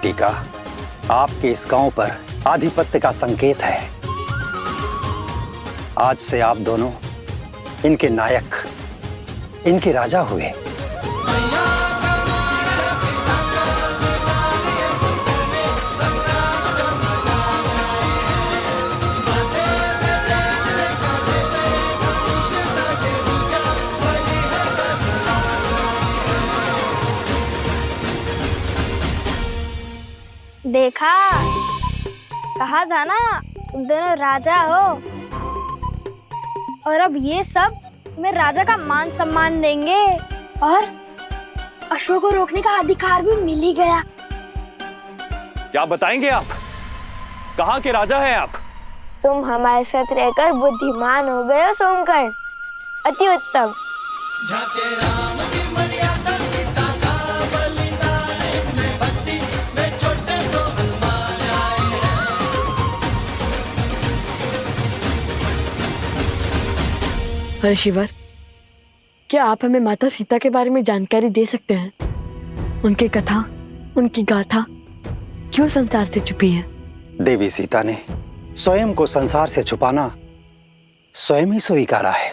टीका आपके इस गांव पर आधिपत्य का संकेत है। आज से आप दोनों इनके नायक, इनके राजा हुए। देखा, कहा था ना तुम दोनों राजा हो। और अब ये सब तुम्हें राजा का मान सम्मान देंगे और अशोक को रोकने का अधिकार भी मिल ही गया। क्या बताएंगे आप? कहाँ के राजा हैं आप? तुम हमारे साथ रहकर बुद्धिमान हो गए हो सोमकर्ण। अति उत्तम। ऋषिवर, क्या आप हमें माता सीता के बारे में जानकारी दे सकते हैं? उनकी कथा, उनकी गाथा क्यों संसार से छुपी है? देवी सीता ने स्वयं को संसार से छुपाना स्वयं ही स्वीकारा है।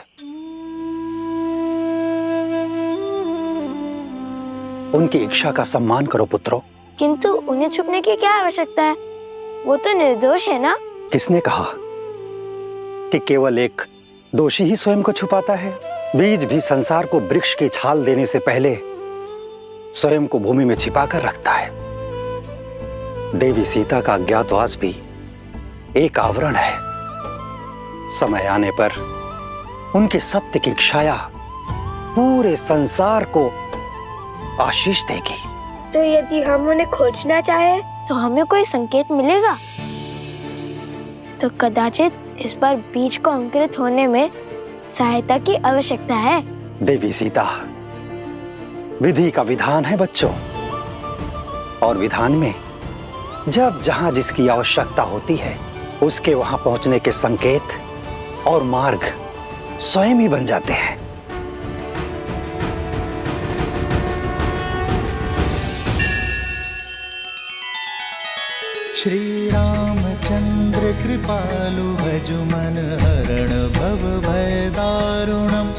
उनकी इच्छा का सम्मान करो पुत्रों। किंतु उन्हें छुपने की क्या आवश्यकता है? वो तो निर्दोष है ना? किसने कहा कि केवल एक दोषी ही स्वयं को छुपाता है? बीज भी संसार को वृक्ष की छाल देने से पहले स्वयं को भूमि में छिपा कर रखता है। देवी सीता का अज्ञातवास भी एक आवरण है। समय आने पर उनके सत्य की छाया पूरे संसार को आशीष देगी। तो यदि हम उन्हें खोजना चाहे तो हमें कोई संकेत मिलेगा? तो कदाचित इस बार बीज को अंकुरित होने में सहायता की आवश्यकता है। देवी सीता, विधि का विधान है बच्चों, और विधान में जब जहां जिसकी आवश्यकता होती है उसके वहां पहुंचने के संकेत और मार्ग स्वयं ही बन जाते हैं। श्री रामचंद्र कृपालु भजु मन हरण भव भय दारुणम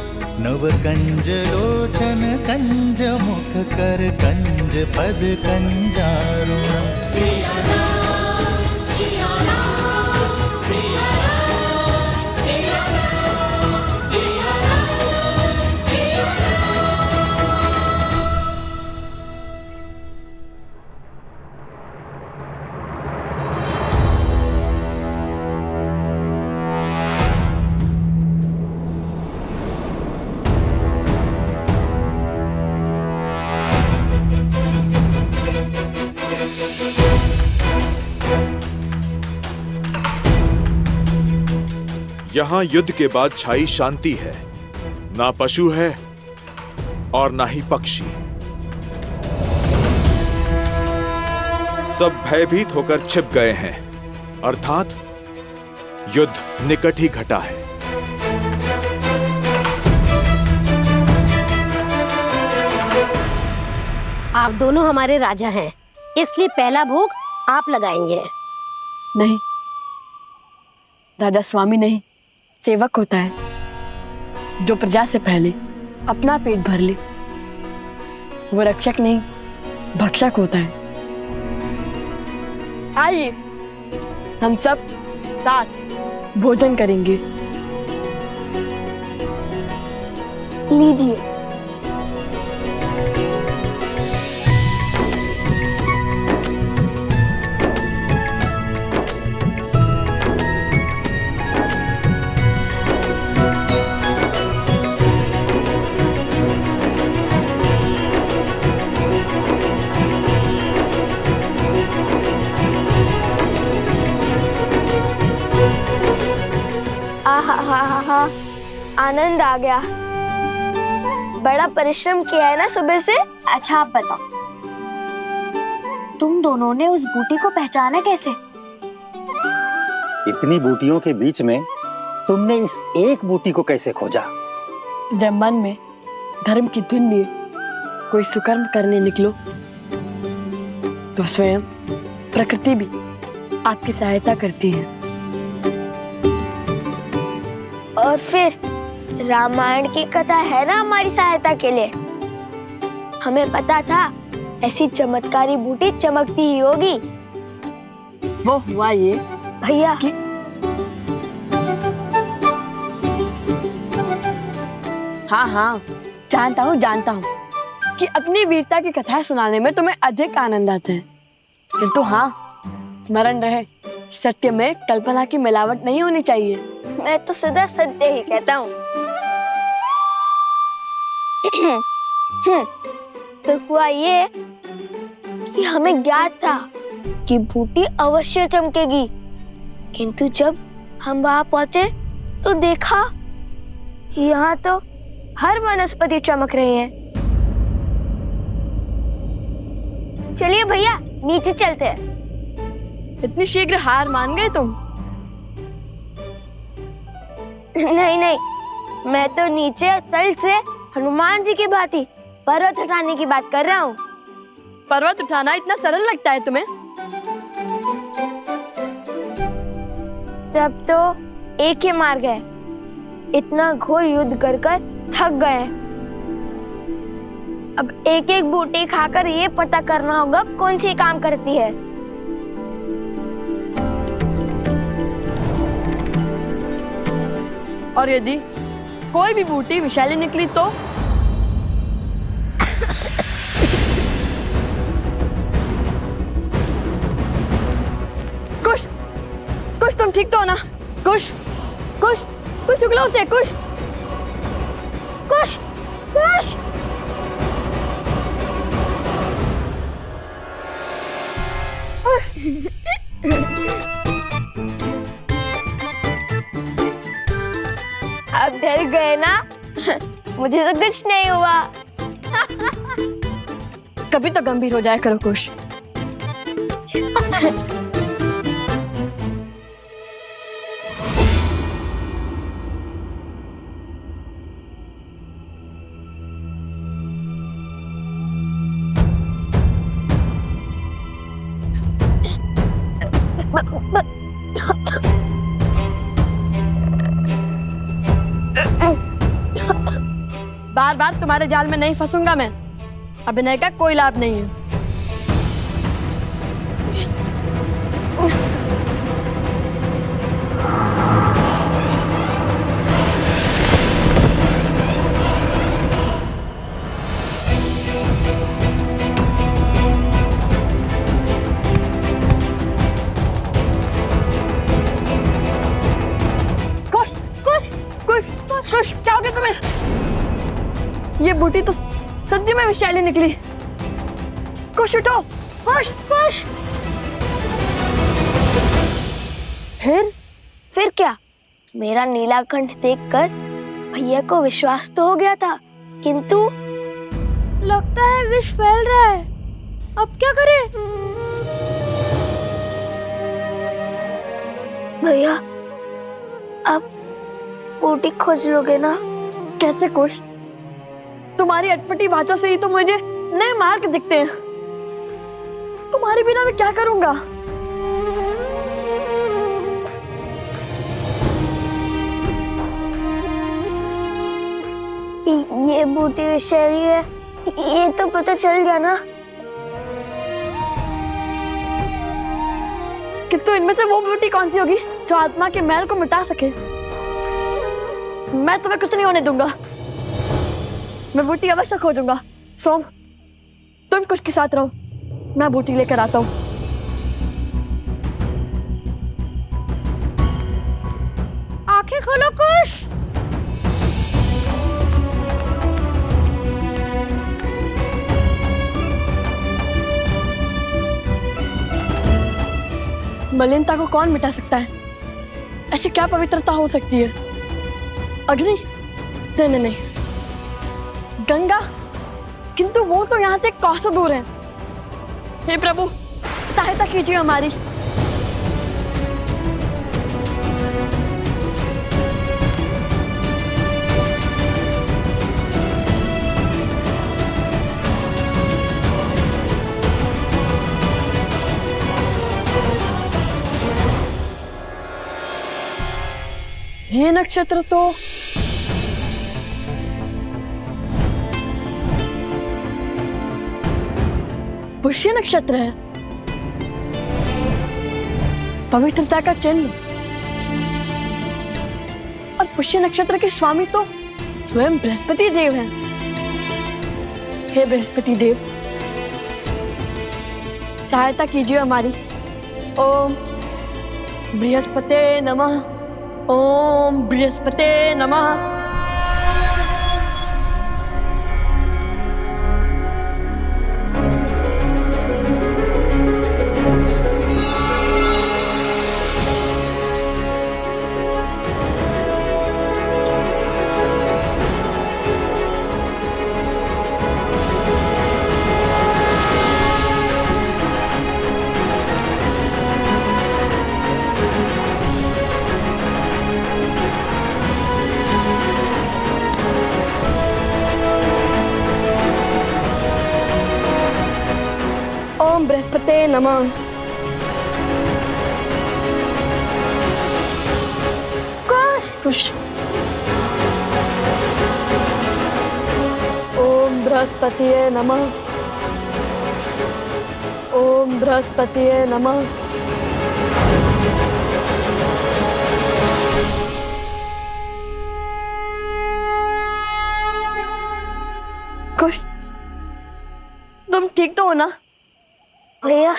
नव कंज लोचन कंज मुख कर कंज पद कंजारुणम। यहाँ युद्ध के बाद छाई शांति है। ना पशु है और ना ही पक्षी। सब भयभीत होकर छिप गए हैं, अर्थात युद्ध निकट ही घटा है। आप दोनों हमारे राजा हैं, इसलिए पहला भोग आप लगाएंगे। नहीं, राजा स्वामी नहीं, सेवक होता है जो प्रजा से पहले अपना पेट भर ले। वो रक्षक नहीं, भक्षक होता है। आइए हम सब साथ भोजन करेंगे। लीजिए। आहा, आनंद आ गया। बड़ा परिश्रम किया है ना सुबह से। अच्छा आप बताओ, तुम दोनों ने उस बूटी को पहचाना कैसे? इतनी बूटियों के बीच में तुमने इस एक बूटी को कैसे खोजा? जब मन में धर्म की धुन लिए कोई सुकर्म करने निकलो तो स्वयं प्रकृति भी आपकी सहायता करती है। और फिर रामायण की कथा है ना हमारी सहायता के लिए। हमें पता था ऐसी चमत्कारी बूटी चमकती ही होगी। वो हुआ ये भैया कि हाँ, जानता हूँ कि अपनी वीरता की कथाएं सुनाने में तुम्हें अधिक आनंद आता है, किंतु हाँ, स्मरण रहे, सत्य में कल्पना की मिलावट नहीं होनी चाहिए। मैं तो सदा सत्य ही कहता हूँ। तो हुआ ये कि हमें ज्ञात था कि बूटी अवश्य चमकेगी, किंतु जब हम वहां पहुंचे तो देखा यहाँ तो हर वनस्पति चमक रही है। चलिए भैया नीचे चलते हैं। इतनी शीघ्र हार मान गए तुम? नहीं, मैं तो नीचे तल से हनुमान जी की भांति पर्वत उठाने की बात कर रहा हूँ। पर्वत उठाना इतना सरल लगता है तुम्हें? तब तो एक ही मार गए, इतना घोर युद्ध कर थक गए। अब एक एक बूटी खाकर ये पता करना होगा कौन सी काम करती है। और यदि कोई भी बूटी विषैली निकली तो? कुछ तुम ठीक तो हो ना? कुछ उगलो से कुछ। अब डर गए ना? मुझे तो कुछ नहीं हुआ। कभी तो गंभीर हो जाया करो कुश। बार बार तुम्हारे जाल में नहीं फंसूंगा मैं। अभिनय का कोई लाभ नहीं है। कुश, क्या हो गया तुम्हें? ये बूटी तो सदी में विषैली निकली। कुश उठो, कुश। फिर क्या? मेरा नीलाकंठ देखकर भैया को विश्वास तो हो गया था, किंतु लगता है विष फैल रहा है। अब क्या करें? भैया अब बूटी खोज लोगे ना? कैसे कुश? तुम्हारी अटपटी बातों से ही तो मुझे नए मार्ग दिखते हैं। तुम्हारे बिना मैं क्या करूंगा? ये बूटी विषैली है, ये तो पता चल गया ना। किंतु इनमें से वो बूटी कौन सी होगी जो आत्मा के मैल को मिटा सके? मैं तुम्हें कुछ नहीं होने दूंगा। मैं बूटी अवश्य खोजूंगा। सोम, तुम कुछ के साथ रहो, मैं बूटी लेकर आता हूँ। आंखें खोलो कुश। मलिनता को कौन मिटा सकता है? ऐसी क्या पवित्रता हो सकती है? अग्नि? नहीं। गंगा? किंतु वो तो यहाँ से कोसों दूर है। हे प्रभु, सहायता कीजिए हमारी। ये नक्षत्र तो पुष्य नक्षत्र है, पवित्रता का चिन्ह। और पुष्य नक्षत्र के स्वामी तो स्वयं बृहस्पति देव हैं। हे बृहस्पति देव, सहायता कीजिए हमारी। ओम बृहस्पते नमः, ओम बृहस्पते नमः। ओम बृहस्पते नमः। कुश। ओम बृहस्पतिये नमः, ओम बृहस्पतिये नमः। कुश, तुम ठीक तो हो ना? भैया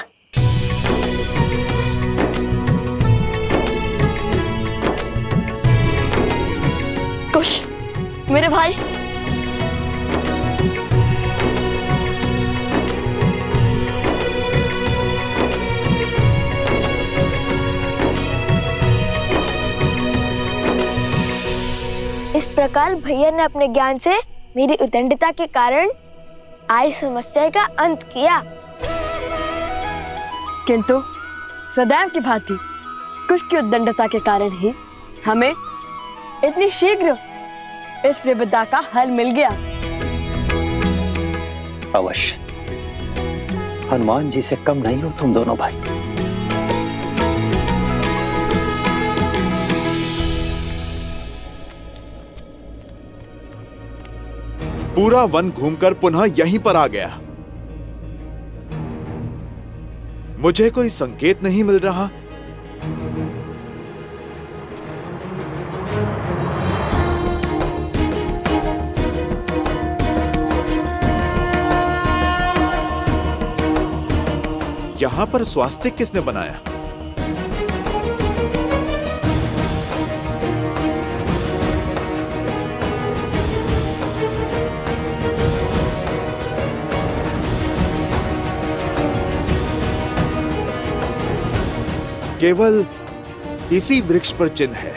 कुश, मेरे भाई। इस प्रकार भैया ने अपने ज्ञान से मेरी उद्दंडता के कारण आई समस्या का अंत किया। किंतु सदैव की भांति कुश की उद्दंडता के कारण ही हमें इतनी शीघ्र इस विपदा का हल मिल गया। अवश्य, हनुमान जी से कम नहीं हो तुम दोनों भाई। पूरा वन घूमकर पुनः यहीं पर आ गया। मुझे कोई संकेत नहीं मिल रहा। यहां पर स्वास्तिक किसने बनाया? केवल इसी वृक्ष पर चिन्ह है।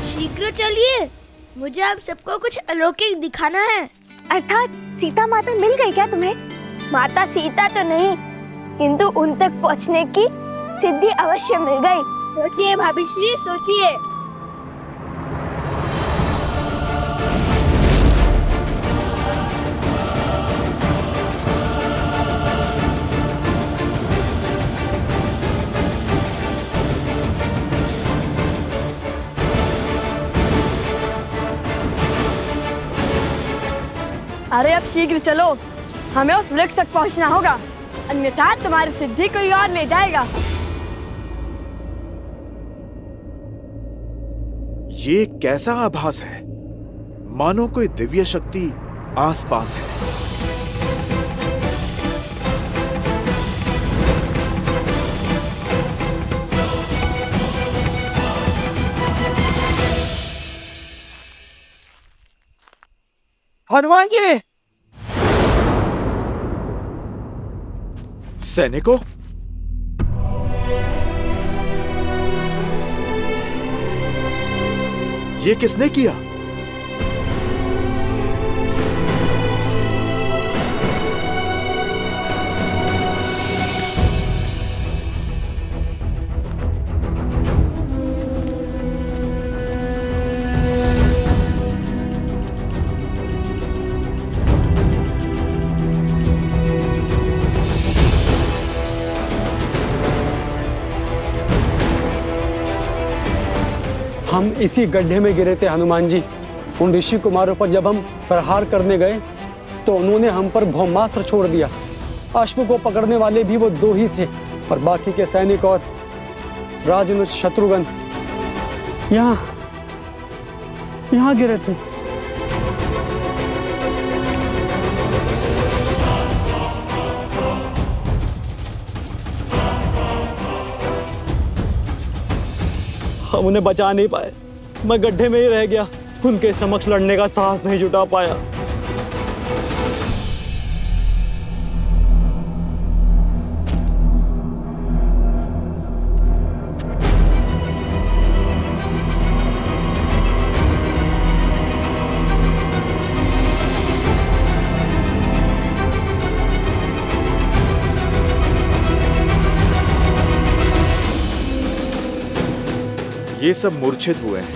शीघ्र चलिए, मुझे आप सबको कुछ अलौकिक दिखाना है। अर्थात सीता माता मिल गई क्या तुम्हें? माता सीता तो नहीं, किंतु उन तक पहुंचने की सिद्धि अवश्य मिल गई। सोचिए भाभी श्री, सोचिए। अरे अब शीघ्र चलो, हमें उस वृक्ष तक पहुंचना होगा, अन्यथा तुम्हारी सिद्धि कोई और ले जाएगा। ये कैसा आभास है? मानो कोई दिव्य शक्ति आसपास है। हनुमान जी! सैनिकों, ये किसने किया? हम इसी गड्ढे में गिरे थे हनुमान जी। उन ऋषि कुमारों पर जब हम प्रहार करने गए तो उन्होंने हम पर ब्रह्मास्त्र छोड़ दिया। अश्व को पकड़ने वाले भी वो 2 ही थे और बाकी के सैनिक और राजनुज शत्रुघ्न यहाँ गिरे थे। हम उन्हें बचा नहीं पाए, मैं गड्ढे में ही रह गया, उनके समक्ष लड़ने का साहस नहीं जुटा पाया। ये सब मूर्छित हुए हैं,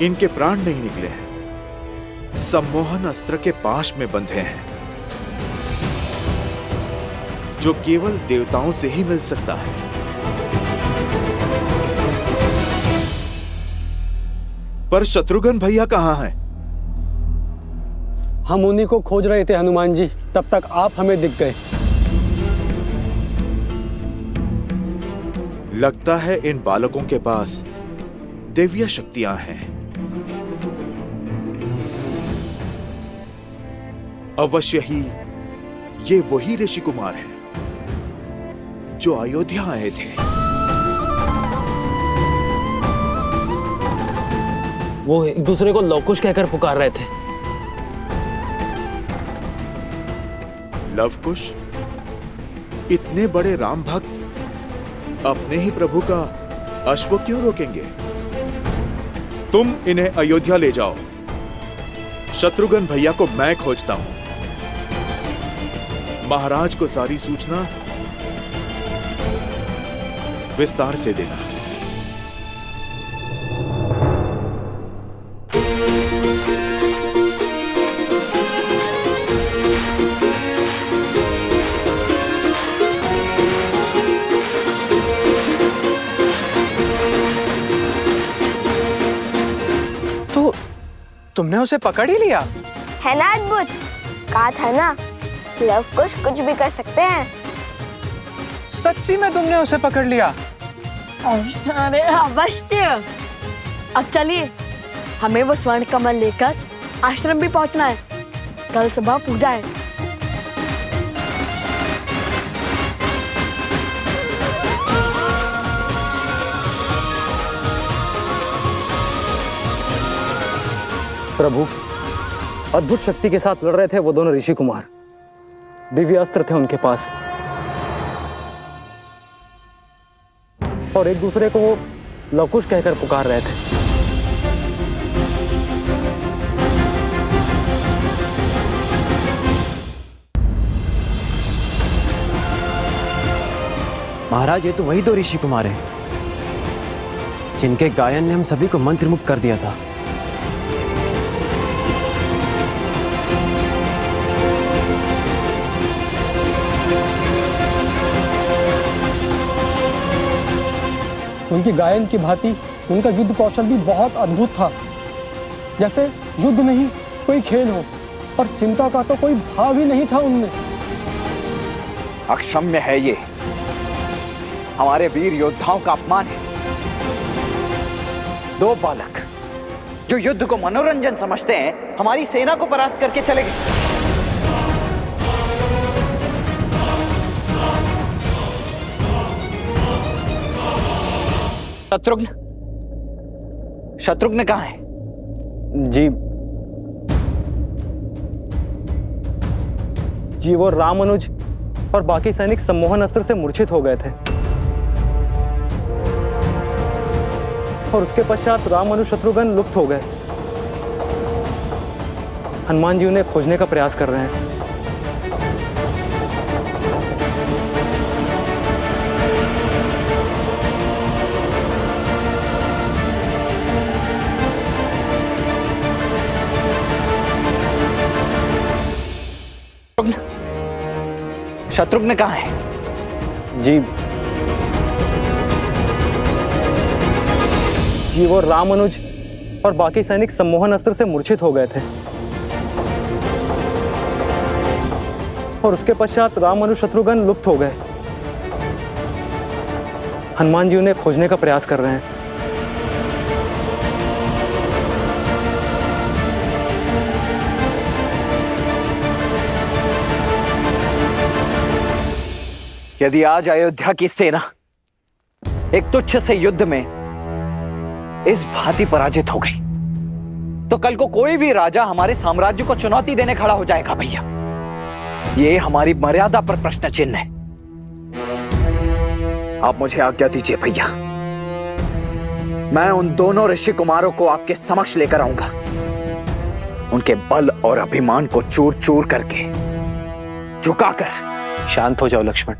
इनके प्राण नहीं निकले हैं, सम्मोहन अस्त्र के पाश में बंधे हैं जो केवल देवताओं से ही मिल सकता है। पर शत्रुघ्न भैया कहां हैं? हम उन्हीं को खोज रहे थे हनुमान जी, तब तक आप हमें दिख गए। लगता है इन बालकों के पास दिव्य शक्तियां हैं। अवश्य ही ये वही ऋषि कुमार हैं जो अयोध्या आए थे। वो एक दूसरे को लवकुश कहकर पुकार रहे थे। लवकुश? इतने बड़े राम भक्त अपने ही प्रभु का अश्व क्यों रोकेंगे? तुम इन्हें अयोध्या ले जाओ। शत्रुघ्न भैया को मैं खोजता हूं। महाराज को सारी सूचना विस्तार से देना। तुमने उसे पकड़ ही लिया? है ना अद्भुत? कहा था ना, लवकुश कुछ भी कर सकते हैं। सच्ची में तुमने उसे पकड़ लिया? अरे अवश्य। अब चलिए, हमें वो स्वर्ण कमल लेकर आश्रम भी पहुंचना है। कल सुबह पूजा है। प्रभु, अद्भुत शक्ति के साथ लड़ रहे थे वो दोनों ऋषि कुमार। दिव्य अस्त्र थे उनके पास और एक दूसरे को वो लवकुश कहकर पुकार रहे थे। महाराज, ये तो वही 2 ऋषि कुमार हैं जिनके गायन ने हम सभी को मंत्रमुग्ध कर दिया था। उनकी गायन की भांति उनका युद्ध कौशल भी बहुत अद्भुत था। जैसे युद्ध नहीं कोई खेल हो और चिंता का तो कोई भाव ही नहीं था उनमें। अक्षम्य है ये, हमारे वीर योद्धाओं का अपमान है। 2 बालक जो युद्ध को मनोरंजन समझते हैं, हमारी सेना को परास्त करके चले गए। शत्रुघ्न कहाँ है? जी वो रामानुज और बाकी सैनिक सम्मोहन अस्त्र से मूर्छित हो गए थे और उसके पश्चात रामानुज शत्रुघ्न लुप्त हो गए। हनुमान जी उन्हें खोजने का प्रयास कर रहे हैं। शत्रुघ्न कहाँ है? जी जी वो रामानुज और बाकी सैनिक सम्मोहन अस्त्र से मूर्छित हो गए थे और उसके पश्चात रामानुज शत्रुघ्न लुप्त हो गए। हनुमान जी उन्हें खोजने का प्रयास कर रहे हैं। यदि आज अयोध्या की सेना एक तुच्छ से युद्ध में इस भांति पराजित हो गई तो कल को कोई भी राजा हमारे साम्राज्य को चुनौती देने खड़ा हो जाएगा भैया। ये हमारी मर्यादा पर प्रश्न चिन्ह है। आप मुझे आज्ञा दीजिए भैया, मैं उन दोनों ऋषि कुमारों को आपके समक्ष लेकर आऊंगा। उनके बल और अभिमान को चूर चूर करके झुकाकर। शांत हो जाओ लक्ष्मण।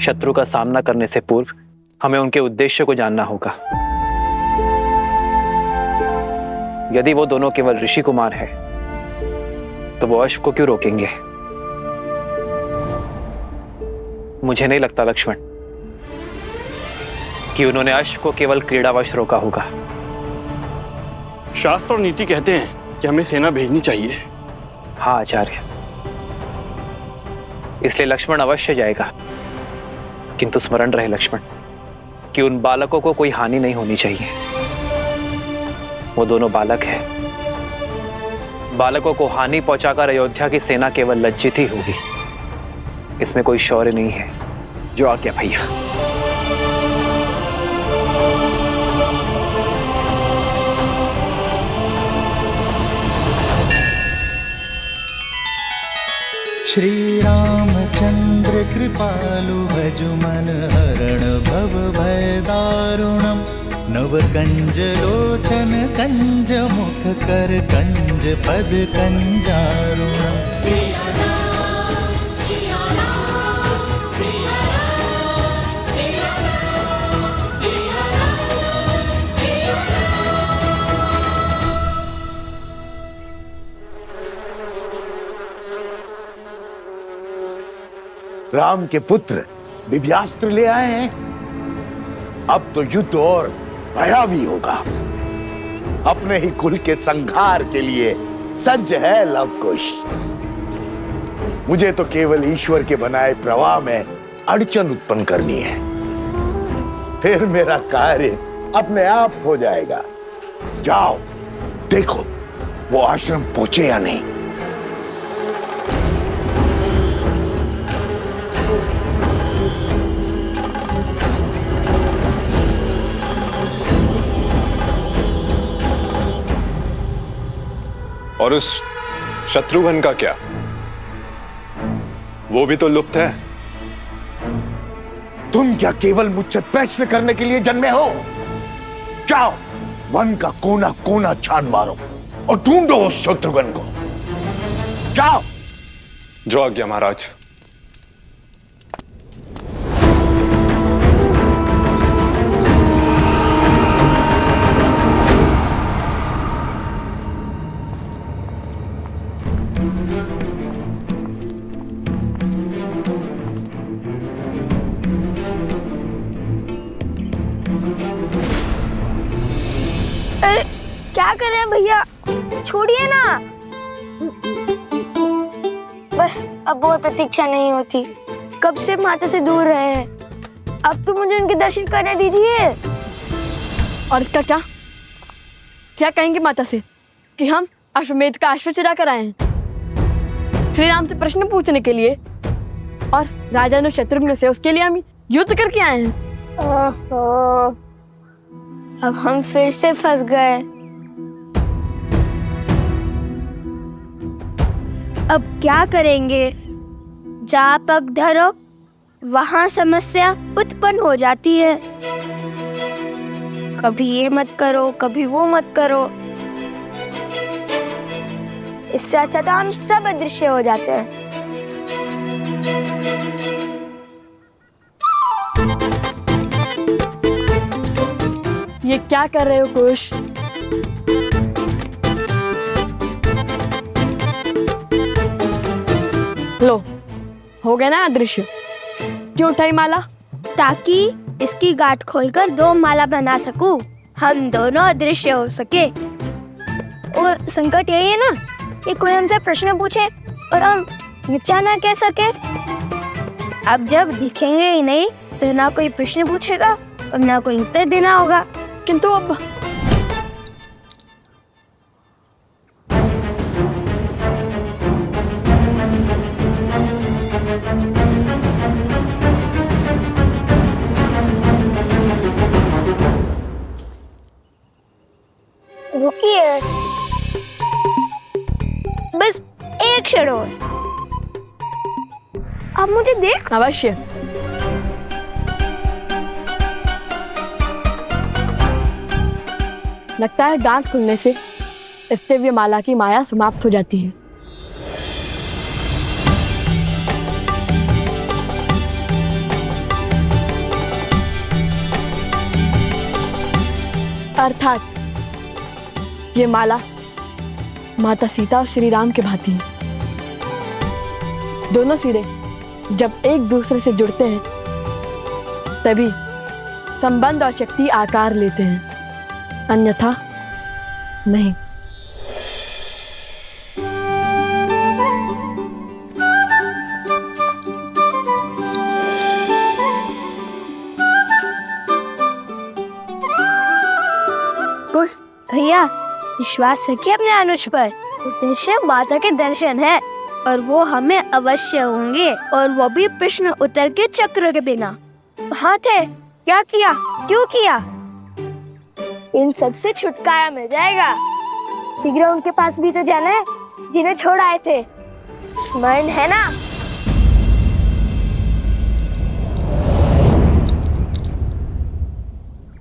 शत्रु का सामना करने से पूर्व हमें उनके उद्देश्य को जानना होगा। यदि वो दोनों केवल ऋषि कुमार हैं, तो वो अश्व को क्यों रोकेंगे? मुझे नहीं लगता लक्ष्मण कि उन्होंने अश्व को केवल क्रीड़ावश रोका होगा। शास्त्र और नीति कहते हैं कि हमें सेना भेजनी चाहिए। हाँ आचार्य, इसलिए लक्ष्मण अवश्य जाएगा, किंतु स्मरण रहे लक्ष्मण कि उन बालकों को कोई हानि नहीं होनी चाहिए। वो दोनों बालक हैं। बालकों को हानि पहुंचाकर अयोध्या की सेना केवल लज्जित ही होगी। इसमें कोई शौर्य नहीं है। जो आज्ञा भैया। श्री रामचंद्र कृपालु भजु मन हरण भव भय दारुणम नव कंज लोचन कंज मुख कर कंज पद कंजारुणम। राम के पुत्र दिव्यास्त्र ले आए हैं। अब तो युद्ध और भयावी होगा। अपने ही कुल के संहार के लिए सज्ज है लवकुश। मुझे तो केवल ईश्वर के बनाए प्रवाह में अड़चन उत्पन्न करनी है, फिर मेरा कार्य अपने आप हो जाएगा। जाओ देखो वो आश्रम पहुंचे या नहीं। और उस शत्रुघ्न का क्या? वो भी तो लुप्त है। तुम क्या केवल मुझसे प्रश्न करने के लिए जन्मे हो? जाओ वन का कोना कोना छान मारो और ढूंढो उस शत्रुघ्न को। जाओ। जो आज्ञा महाराज। क्या कर रहे हैं भैया? छोड़िए ना। बस अब वो प्रतीक्षा नहीं होती। कब से माता से दूर रहे हैं, अब तो मुझे उनके दर्शन करने दीजिए। और इसका क्या क्या कहेंगे माता से कि हम अश्वमेध का अश्व चुरा कर आए हैं श्री राम से प्रश्न पूछने के लिए, और राजा शत्रुघ्न से उसके लिए हम युद्ध करके आए हैं। ओहो, अब हम फिर से फंस गए। अब क्या करेंगे? जहाँ पग धरो वहाँ समस्या उत्पन्न हो जाती है। कभी ये मत करो, कभी वो मत करो। इससे अच्छा तो हम सब अदृश्य हो जाते हैं। ये क्या कर रहे हो कुश? लो, हो गया ना अदृश्य। क्यों उठाई माला? ताकि इसकी गांठ खोलकर 2 माला बना सकूं, हम दोनों अदृश्य हो सके। और संकट यही है ना कि कोई हमसे प्रश्न पूछे और हम मिथ्या ना कह सके। अब जब दिखेंगे ही नहीं तो ना कोई प्रश्न पूछेगा और ना कोई उत्तर देना होगा। किंतु अब रुकिए, बस एक क्षण और। आप मुझे देख। अवश्य। लगता है गांठ खुलने से स्तेव्य माला की माया समाप्त हो जाती है। अर्थात ये माला माता सीता और श्री राम के भांति है। दोनों सिरे जब एक दूसरे से जुड़ते हैं तभी संबंध और शक्ति आकार लेते हैं, अन्यथा नहीं। कुछ भैया विश्वास रखिए अपने अनुज पर। उद्देश्य माता के दर्शन है और वो हमें अवश्य होंगे, और वो भी प्रश्न उत्तर के चक्र के बिना। हाँ थे, क्या किया, क्यों किया, इन सब से छुटकारा मिल जाएगा। शीघ्र उनके पास भी तो जाना है जिन्हें छोड़ आए थे, स्मरण है ना?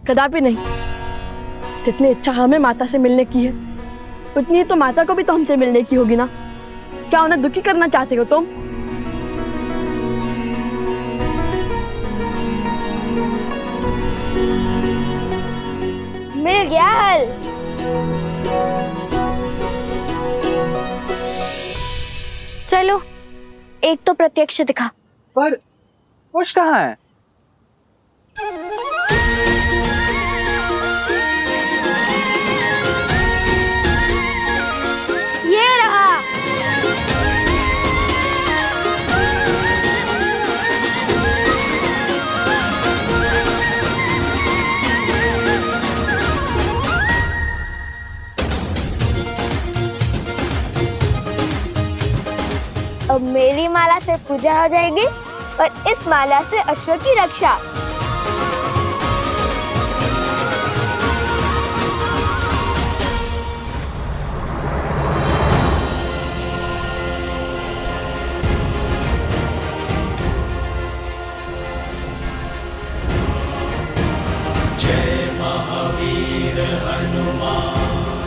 कदापि नहीं। जितनी इच्छा हमें माता से मिलने की है उतनी तो माता को भी तो हमसे मिलने की होगी ना। क्या उन्हें दुखी करना चाहते हो तुम? मिल गया हल। चलो, एक तो प्रत्यक्ष दिखा। पर कुछ कहाँ है? ये रहा। अब मेरी माला से पूजा हो जाएगी और इस माला से अश्व की रक्षा।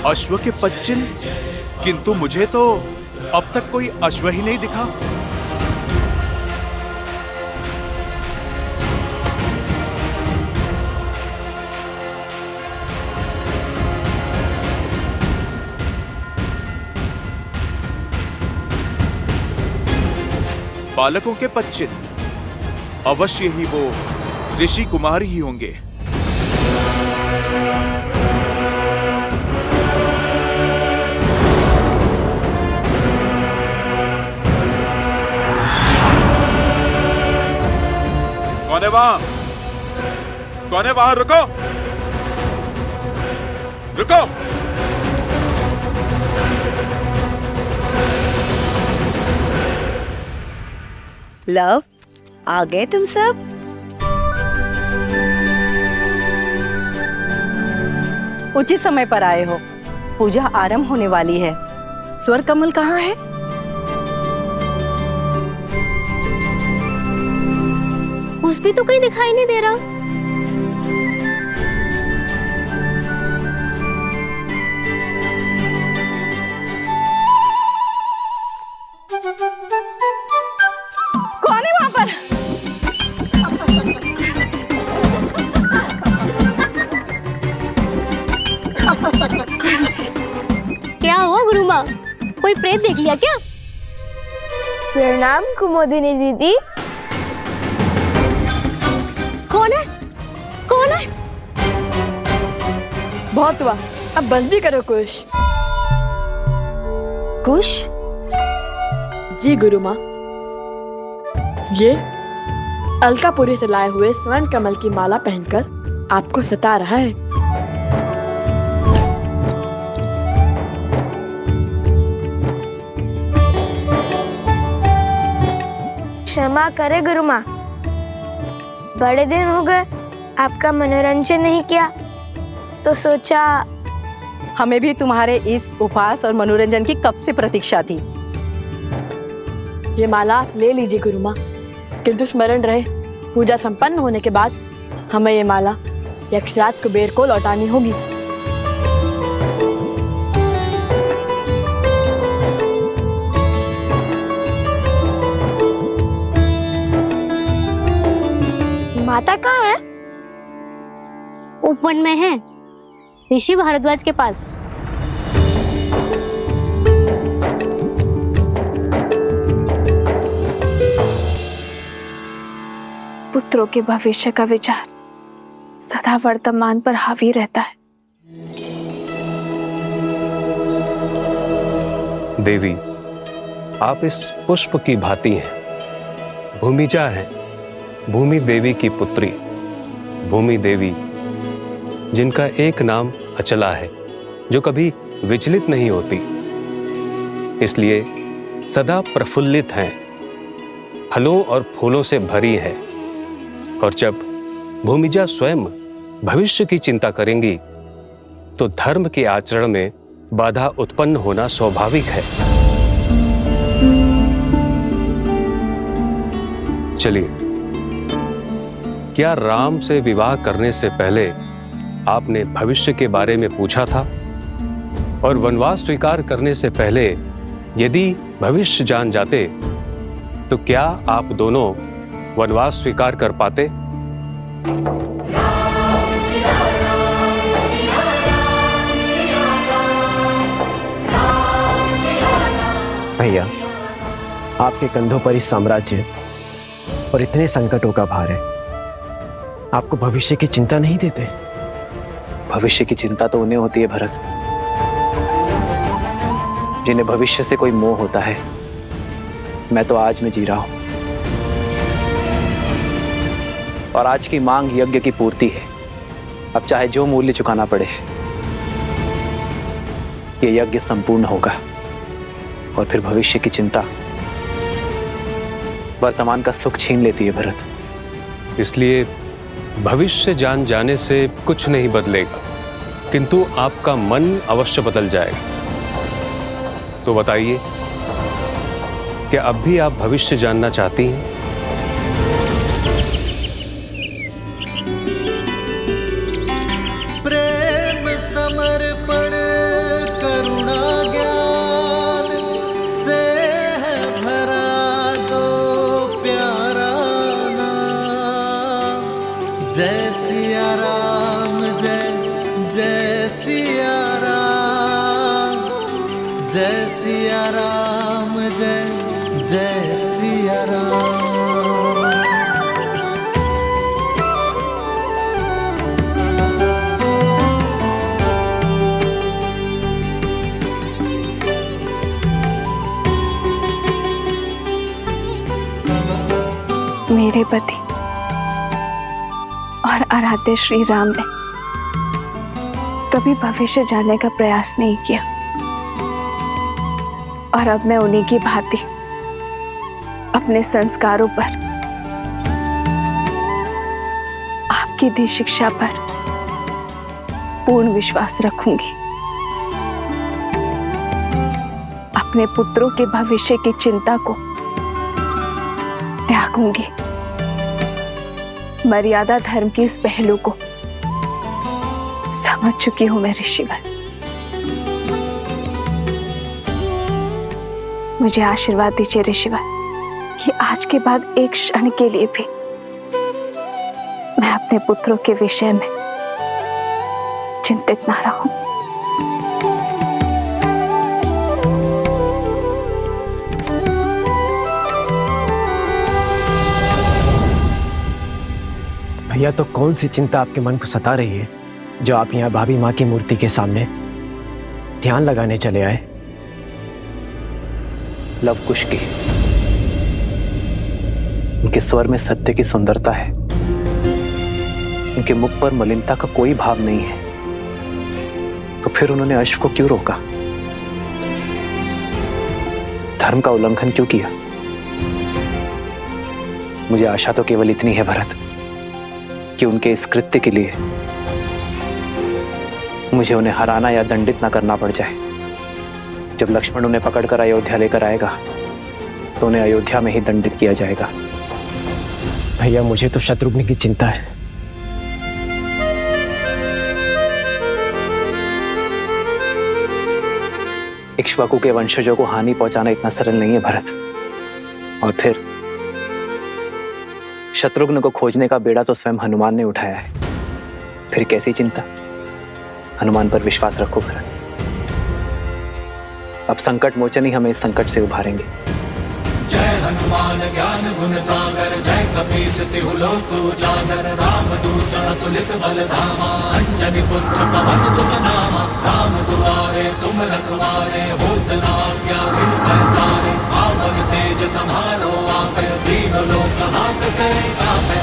अश्व के पच्चिन, किंतु मुझे तो अब तक कोई अश्व ही नहीं दिखा। बालकों के पच्चिन, अवश्य ही वो ऋषि कुमार ही होंगे। कौन है वहां? कौन है वहां? रुको, रुको। लव, आ गए तुम सब? उचित समय पर आए हो। पूजा आरंभ होने वाली है। स्वर कमल कहाँ है? कुछ भी तो कहीं दिखाई नहीं दे रहा। कौन है वहां पर? क्या हुआ गुरु माँ, कोई प्रेत देख लिया क्या? प्रणाम कुमुदिनी दीदी। कौन है? बहुत हुआ, अब बस भी करो कुश। कुश? जी गुरु माँ, ये अलकापुरी से लाए हुए स्वर्ण कमल की माला पहनकर आपको सता रहा है। क्षमा करे गुरु माँ, बड़े दिन हो गए आपका मनोरंजन नहीं किया, तो सोचा। हमें भी तुम्हारे इस उपहास और मनोरंजन की कब से प्रतीक्षा थी। ये माला ले लीजिए गुरु माँ, किंतु स्मरण रहे पूजा संपन्न होने के बाद हमें ये माला यक्षराज कुबेर को लौटानी होगी। माता कहाँ है? उपवन में है, ऋषि भारद्वाज के पास। पुत्रों के भविष्य का विचार सदा वर्तमान पर हावी रहता है। देवी, आप इस पुष्प की भांति हैं। भूमिजा है, भूमि देवी की पुत्री। भूमि देवी जिनका एक नाम अचला है, जो कभी विचलित नहीं होती, इसलिए सदा प्रफुल्लित हैं, फलों और फूलों से भरी है। और जब भूमिजा स्वयं भविष्य की चिंता करेंगी तो धर्म के आचरण में बाधा उत्पन्न होना स्वाभाविक है। चलिए, क्या राम से विवाह करने से पहले आपने भविष्य के बारे में पूछा था? और वनवास स्वीकार करने से पहले यदि भविष्य जान जाते तो क्या आप दोनों वनवास स्वीकार कर पाते? भैया, आपके कंधों पर इस साम्राज्य और इतने संकटों का भार है, आपको भविष्य की चिंता नहीं देते? भविष्य की चिंता तो उन्हें होती है भरत, जिन्हें भविष्य से कोई मोह होता है। मैं तो आज में जी रहा हूं, और आज की मांग यज्ञ की पूर्ति है। अब चाहे जो मूल्य चुकाना पड़े, ये यज्ञ संपूर्ण होगा। और फिर भविष्य की चिंता वर्तमान का सुख छीन लेती है भरत। इसलिए भविष्य जान जाने से कुछ नहीं बदलेगा, किंतु आपका मन अवश्य बदल जाएगा। तो बताइए, क्या अब भी आप भविष्य जानना चाहती हैं? प्रेम समर्पण करुणा ज्ञान से है भरा दो प्यारा नाम। जय सिया राम, जय जय सिया राम, जय सिया राम, जय जय सिया राम। मेरे पति और आराध्य श्री राम ने कभी भविष्य जानने का प्रयास नहीं किया, और अब मैं उन्हीं की भांति अपने संस्कारों पर, आपकी दी शिक्षा पर पूर्ण विश्वास रखूंगी। अपने पुत्रों के भविष्य की चिंता को त्यागूंगी। मर्यादा धर्म की इस पहलू को समझ चुकी हूं मैं ऋषिवर। मुझे आशीर्वाद दीजिए ऋषिवर कि आज के बाद एक क्षण के लिए भी मैं अपने पुत्रों के विषय में चिंतित ना रहूं। भैया, तो कौन सी चिंता आपके मन को सता रही है? जो आप यहाँ भाभी माँ की मूर्ति के सामने ध्यान लगाने चले आए? लव कुश की। उनके स्वर में सत्य की सुंदरता है, उनके मुख पर मलिनता का कोई भाव नहीं है, तो फिर उन्होंने अश्व को क्यों रोका? धर्म का उल्लंघन क्यों किया? मुझे आशा तो केवल इतनी है भरत, कि उनके इस कृत्य के लिए मुझे उन्हें हराना या दंडित ना करना पड़ जाए। जब लक्ष्मण उन्हें पकड़कर अयोध्या लेकर आएगा तो उन्हें अयोध्या में ही दंडित किया जाएगा। भैया, मुझे तो शत्रुघ्न की चिंता है। इक्ष्वाकु के वंशजों को हानि पहुंचाना इतना सरल नहीं है भरत। और फिर शत्रुघ्न को खोजने का बेड़ा तो स्वयं हनुमान ने उठाया है, फिर कैसी चिंता? हनुमान पर विश्वास रखो भरत। अब संकट मोचन ही हमें इस संकट से उभारेंगे। जय हनुमान ज्ञान गुण सागर, जय कपीस तिहु लोक उजागर, रामदूत अतुलित बल धामा, अंजनी पुत्र पवन सुत नामा, राम दुआरे तुम रखवारे, होत न आज्ञा बिनु पैसारे, आपन तेज सम्हारो आपे, दीन लोक हाथ करे कापे।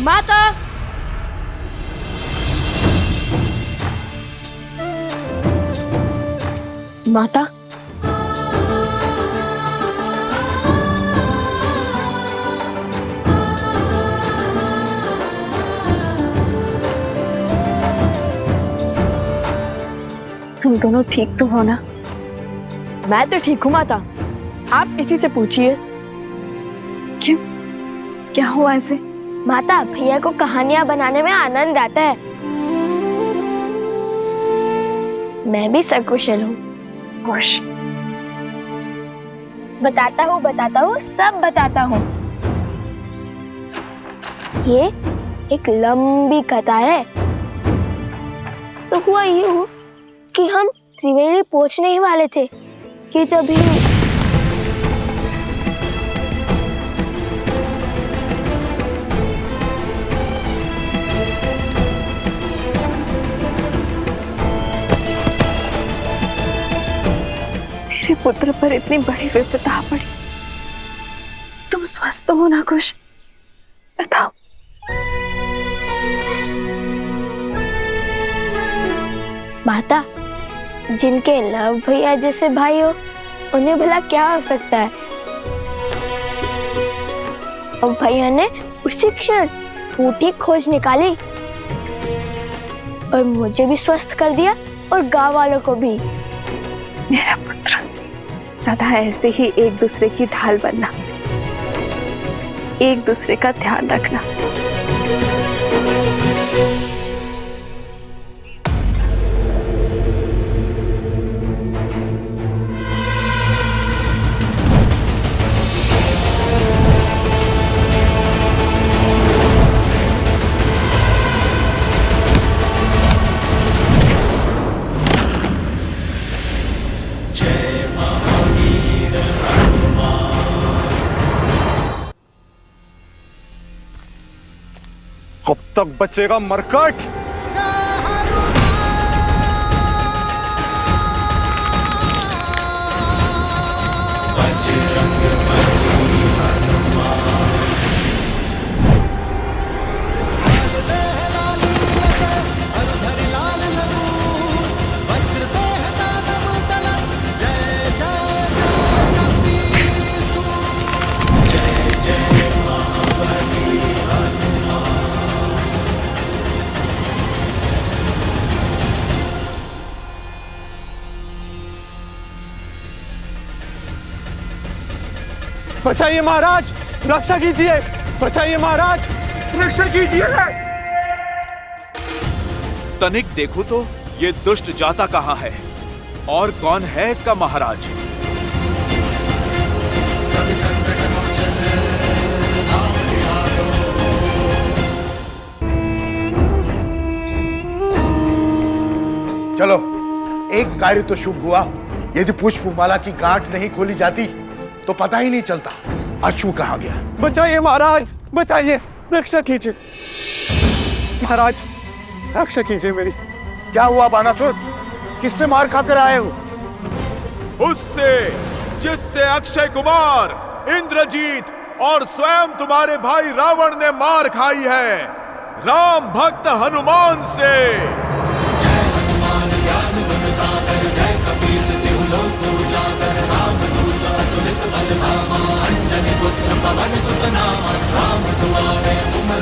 माता, माता, तुम दोनों ठीक तो हो ना? मैं तो ठीक हूँ माता, आप इसी से पूछिए। क्यों, क्या हुआ ऐसे? माता, भैया को कहानियां बनाने में आनंद आता है। मैं भी सकुशल हूँ। खुश। बताता हूँ, सब बताता हूँ। ये एक लंबी कथा है। तो हुआ यूं कि हम त्रिवेणी पहुंचने ही वाले थे कि तभी मेरे पुत्र पर इतनी बड़ी विपदा पड़ी। तुम स्वस्थ हो ना कुश? बताओ। माता, जिनके लव भैया जैसे भाई हो, उन्हें भला क्या हो सकता है? और भैया ने उसी क्षण ऊँटी खोज निकाली और मुझे भी स्वस्थ कर दिया और गांव वालों को भी। मेरा पुत्र, सदा ऐसे ही एक दूसरे की ढाल बनना, एक दूसरे का ध्यान रखना। कब तक बचेगा मरकट? बचाइए महाराज, रक्षा कीजिए। बचाइए महाराज, रक्षा कीजिए। तनिक देखो तो ये दुष्ट जाता कहाँ है और कौन है इसका महाराज? चलो, एक कार्य तो शुभ हुआ। यदि पुष्पमाला की गांठ नहीं खोली जाती तो पता ही नहीं चलता अश्व कहाँ गया। बचाइए महाराज, बचाइए, रक्षा कीजिए महाराज, रक्षा कीजिए मेरी। क्या हुआ बानासुर, किससे मार खाकर आए हो? उससे जिससे अक्षय कुमार, इंद्रजीत और स्वयं तुम्हारे भाई रावण ने मार खाई है, राम भक्त हनुमान से। जय हनुमान ज्ञान गुण सागर, जय कपीस तिहु लोक उजागर, रामदूत अतुलित बल धामा, अंजनी पुत्र पवन सुत नामा, राम दुआरे तुम